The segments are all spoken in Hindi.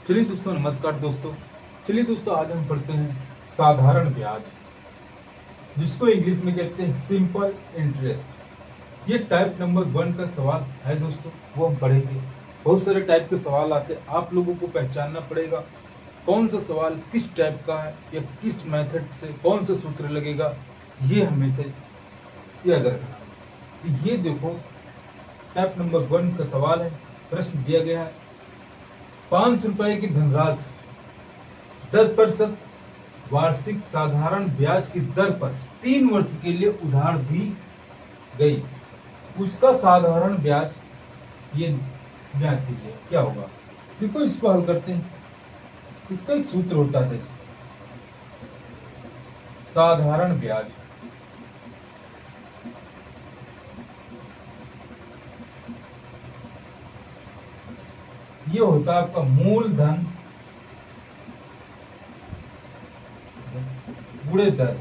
चलिए दोस्तों, नमस्कार दोस्तों। चलिए दोस्तों, आज हम पढ़ते हैं साधारण ब्याज, जिसको इंग्लिश में कहते हैं सिंपल इंटरेस्ट। ये टाइप नंबर 1 का सवाल है दोस्तों, वो हम पढ़ेंगे। बहुत सारे टाइप के सवाल आते हैं, आप लोगों को पहचानना पड़ेगा कौन सा सवाल किस टाइप का है या किस मेथड से कौन सा सूत्र लगेगा, ये हमेशा याद रखना। तो ये देखो, टाइप नंबर 1 का सवाल है। प्रश्न दिया गया है, 500 रुपए की धनराशि 10% वार्षिक साधारण ब्याज की दर पर 3 वर्ष के लिए उधार दी गई, उसका साधारण ब्याज ये ज्ञात कीजिए। क्या होगा? देखो, इसको हल करते हैं। इसका एक सूत्र होता है, साधारण ब्याज। ये होता है आपका मूलधन गुणे दर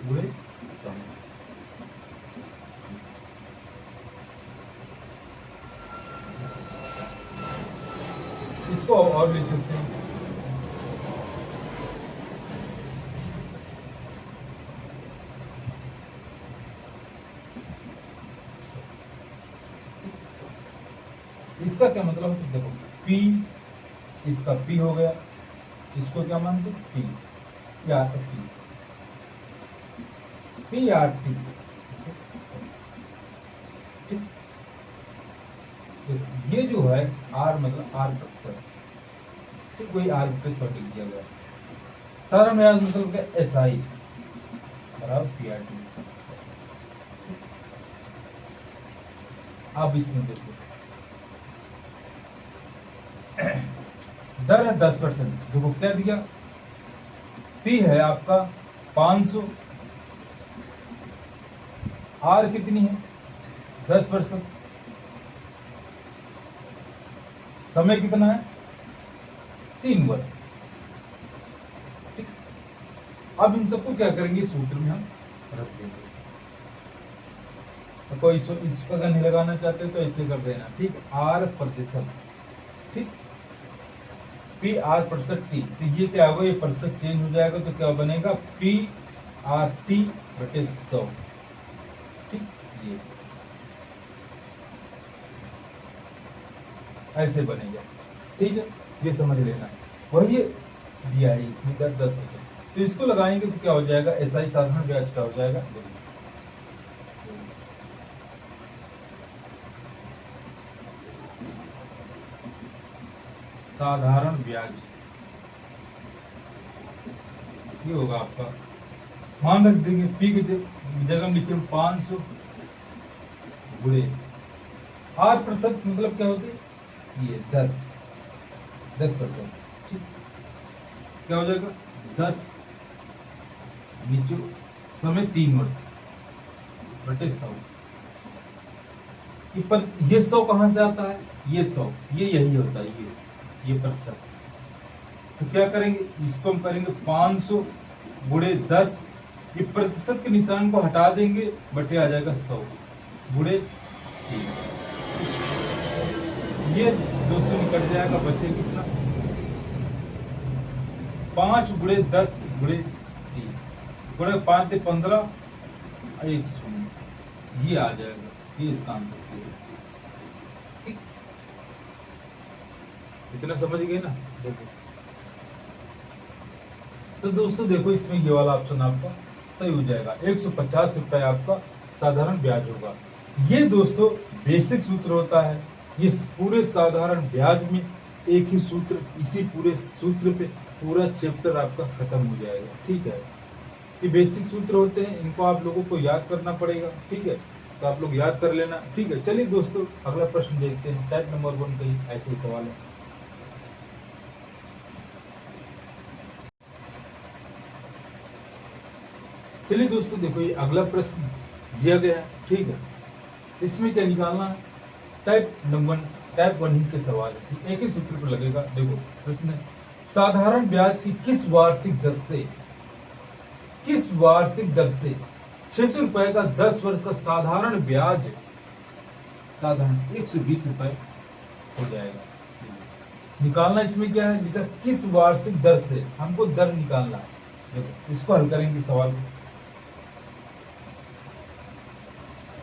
गुणे समय। इसको और लिख सकते हैं, इसका क्या मतलब है? देखो, P, इसका P हो गया, इसको क्या मानते? P या P आर टी। ये जो है R मतलब R प्रतिशत, ठीक, वही R पे शॉर्ट लिख दिया गया। सारा ब्याज मतलब क्या? SI बराबर PRT। अब इसमें देखो, दर है 10%। देखो क्या दिया, P है आपका 500, R कितनी है? 10%। समय कितना है? 3 वर्ष। ठीक, अब इन सबको क्या करेंगे? सूत्र में हम रख देंगे। तो कोई इसको अगर नहीं लगाना चाहते तो ऐसे कर देना, ठीक। R प्रतिशत, ठीक, P R प्रतिशत T। तो ये क्या होगा? ये प्रतिशत चेंज हो जाएगा तो क्या बनेगा? P R T बटे 100। ठीक, ये ऐसे बनेगा, ठीक है। ये समझ लेना, वही दिया है इसमें 10%। तो इसको लगाएंगे तो क्या हो जाएगा? SI साधारण ब्याज क्या हो जाएगा? साधारण ब्याज ये होगा आपका, मान रख देंगे P की जगह में लिखे 500 गुणे R प्रतिशत मतलब क्या होते? ये दर 10%। ठीक, क्या हो जाएगा? 10 नीचे समय 3 वर्ष बटे 100। पर ये 100 कहां से आता है? ये 100 ये यही होता है, ये प्रतिशत। तो क्या करेंगे? इसको हम करेंगे 500 गुणे 10। ये प्रतिशत के निशान को हटा देंगे, बटे आ जाएगा 100 गुणे 3। ये 200 निकट जाएगा, बचे कितना? 5 गुणे 10 गुणे 3 गुणे 5 से 15, 1 शून्य, ये आ जाएगा। ये इसका आंसर है। ठीक, इतना समझ गए ना? देखो, तो दोस्तों देखो, इसमें ये वाला ऑप्शन आपका सही हो जाएगा। 150 रुपए आपका साधारण ब्याज होगा। ये दोस्तों बेसिक सूत्र होता है। ये पूरे साधारण ब्याज में एक ही सूत्र, इसी पूरे सूत्र पे पूरा चैप्टर आपका खत्म हो जाएगा। ठीक है, ये बेसिक सूत्र होते हैं, इनको आप लोगों को याद करना पड़ेगा। ठीक है, तो आप लोग याद कर लेना। ठीक है, चलिए दोस्तों, अगला प्रश्न देखते हैं। टाइप नंबर 1 का ही ऐसे ही सवाल है। चलिए दोस्तों देखो, ये अगला प्रश्न दिया गया है। ठीक है, इसमें क्या निकालना है? टाइप 1 ही के सवाल है, ठीक, एक ही सूत्र पर लगेगा। देखो प्रश्न है, साधारण ब्याज की किस वार्षिक दर से 600 रुपए का 10 वर्ष का साधारण ब्याज साधारण 120 रुपए हो जाएगा। निकालना इसमें क्या है, लिखा किस वार्षिक दर से, हमको दर निकालना है। देखो इसको हल करेंगे सवाल को,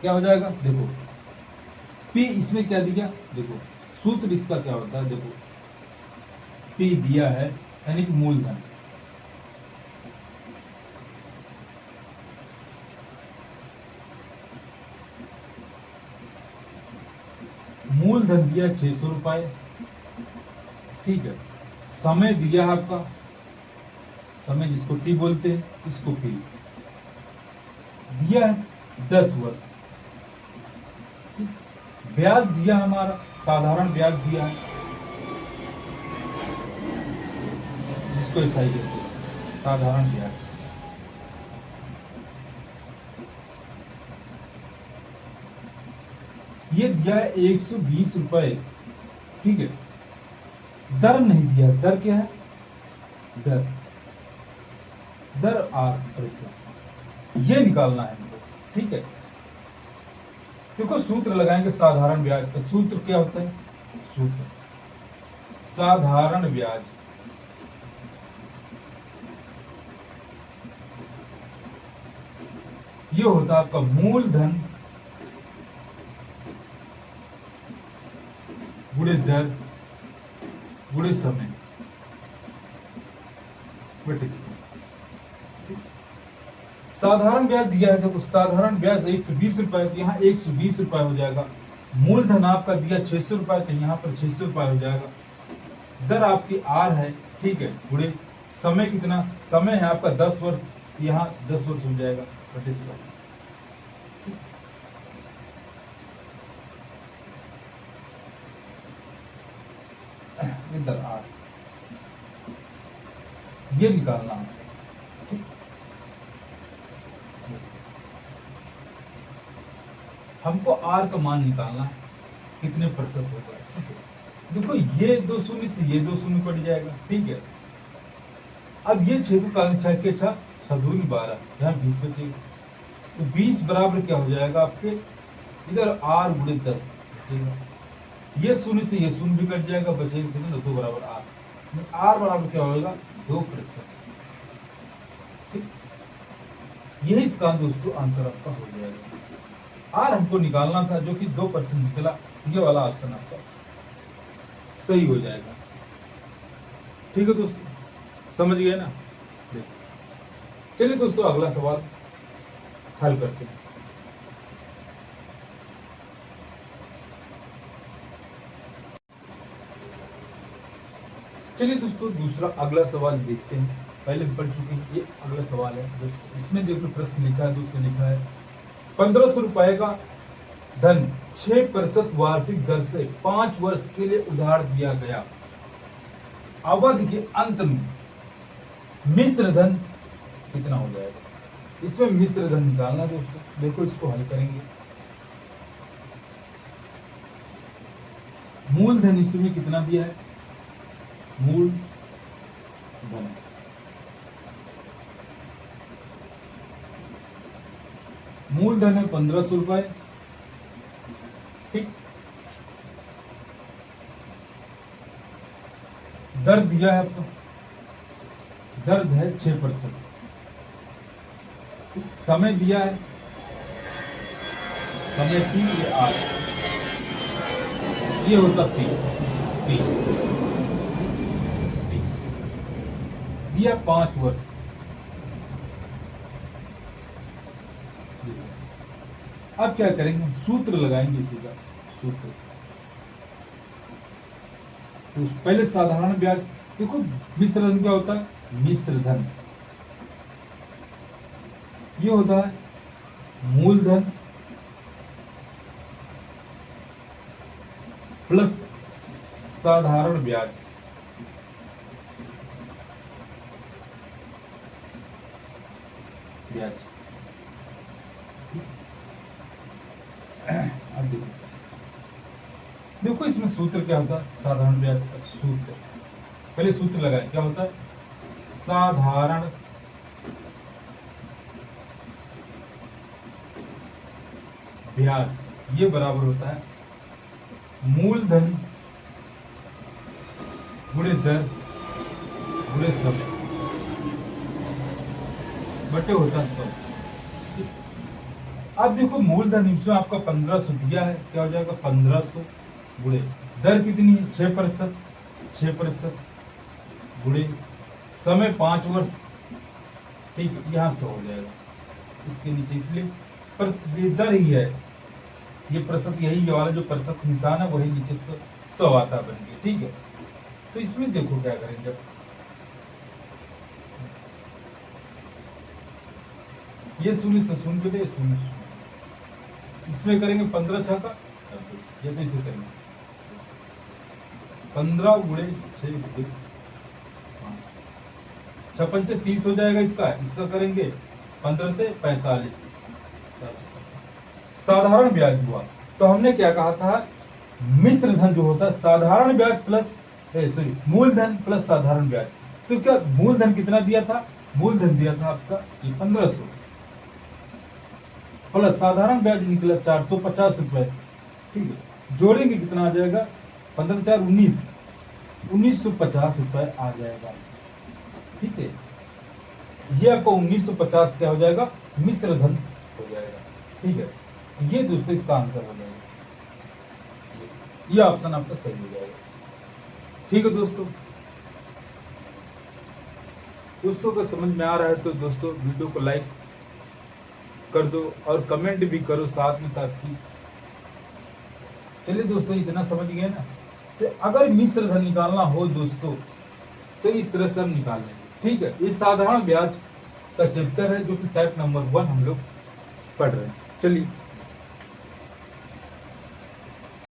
क्या हो जाएगा, देखो पी इसमें क्या दिया, देखो सूत्र इसका क्या होता है, देखो पी दिया है यानी कि मूलधन, मूलधन दिया 600 रुपए, ठीक है। समय दिया है आपका, समय जिसको टी बोलते हैं, इसको पी दिया है 10 वर्ष। ब्याज दिया हमारा, साधारण ब्याज दिया है, जिसको एसआई कहते हैं, साधारण ब्याज। ये दिया है 120 रुपए, ठीक है। दर नहीं दिया, दर क्या है, दर दर R%, ये निकालना है हमको, ठीक है। देखो सूत्र लगाएंगे साधारण ब्याज का, सूत्र क्या होता है, सूत्र साधारण ब्याज ये होता है आपका मूलधन गुणे दर गुणे समय बटे C। साधारण ब्याज दिया है, देखो साधारण ब्याज 120 रुपए, तो यहाँ 120 रुपए हो जाएगा। मूलधन आपका दिया 600 रुपए, तो यहाँ पर 600 रुपए हो जाएगा। दर आपकी R है, ठीक है, गुणे समय कितना, समय है आपका 10 वर्ष, यहाँ 10 वर्ष हो जाएगा बटे 100। दर R ये निकालना है, ठीक। हमको R का मान निकालना है, कितने प्रतिशत होगा, ठीक है। देखो ये 2 शून्य से ये 2 शून्य कट जाएगा, ठीक है। अब ये 6 को 6 के 6 6 दूनी 12, यहाँ 20 बचेगा, तो 20 बराबर क्या हो जाएगा आपके, इधर R गुणे 10 बचेगा, ये शून्य से ये शून्य भी कट जाएगा, बचेगा कितना, 2 बराबर R। R बराबर क्या होगा, 2%, ठीक। यही इसका दोस्तों आंसर आपका हो जाएगा। R हमको निकालना था, जो कि 2% निकला, ये वाला ऑप्शन आपका सही हो जाएगा, ठीक है दोस्तों, समझ गए ना। चलिए दोस्तों अगला सवाल हल करते हैं। चलिए दोस्तों दूसरा अगला सवाल देखते हैं, पहले पढ़ चुके हैं, ये अगला सवाल है दोस्तों। इसमें देखो प्रश्न लिखा है दोस्तों, लिखा है 1500 रुपए का धन 6% वार्षिक दर से 5 वर्ष के लिए उधार दिया गया। अवधि के अंत में मिश्र धन कितना हो जाएगा, इसमें मिश्र धन निकालना दोस्तों। देखो इसको हल करेंगे, मूलधन इसमें कितना दिया है, मूल धन मूलधन है 1500 रुपए, ठीक। दर दिया है आपको, दर है 6%, समय दिया है, समय T ये R, ये होता P दिया 5 वर्ष। अब क्या करेंगे, हम सूत्र लगाएंगे इसी का, सूत्र तो पहले साधारण ब्याज, देखो मिश्र धन क्या होता है, मिश्र धन ये होता है मूलधन प्लस साधारण ब्याज, ब्याज। अब देखो, देखो इसमें सूत्र क्या होता है, साधारण ब्याज का सूत्र, पहले सूत्र लगाए, क्या होता है, साधारण ब्याज ये बराबर होता है मूलधन दर गुणे समय बटे होता 100। अब देखो मूलधन इसमें आपका 1500 दिया है, क्या हो जाएगा 1500 गुणे दर कितनी है 6%, 6% गुणे समय 5 वर्ष, ठीक है, यहाँ 100 हो जाएगा इसके नीचे, इसलिए पर ये दर ही है, ये प्रतिशत, यही वाला जो प्रतिशत निशान है वही नीचे 100 आता बन गया, ठीक है। तो इसमें देखो क्या करेंगे, ये 0 से 0 पे दे 0, इसमें करेंगे 15 छक्का, ये तो इसे करेंगे 15 गुणे 6 56 30 हो जाएगा इसका करेंगे 15 से 45। साधारण ब्याज हुआ, तो हमने क्या कहा था, मिश्र धन जो होता है साधारण ब्याज प्लस सॉरी मूलधन प्लस साधारण ब्याज। तो क्या मूलधन कितना दिया था, मूलधन दिया था आपका ये 1500 प्लस साधारण ब्याज निकला 450 रुपए, ठीक है, जोड़ेंगे कितना आ जाएगा 15 4 19, 1950 रुपए आ जाएगा, ठीक है। ये आपको 1950 क्या हो जाएगा, मिश्र धन हो जाएगा, ठीक है। ये दोस्तों इसका आंसर हो जाएगा, ये ऑप्शन आपका सही हो जाएगा, ठीक है दोस्तों। दोस्तों अगर समझ में आ रहा है तो दोस्तों वीडियो को लाइक कर दो और कमेंट भी करो साथ में, ताकि चलिए दोस्तों इतना समझ गए ना। तो अगर मिश्र धन निकालना हो दोस्तों तो इस तरह से हम निकाल लेंगे, ठीक है। ये साधारण ब्याज का चैप्टर है जो कि टाइप नंबर 1 हम लोग पढ़ रहे हैं। चलिए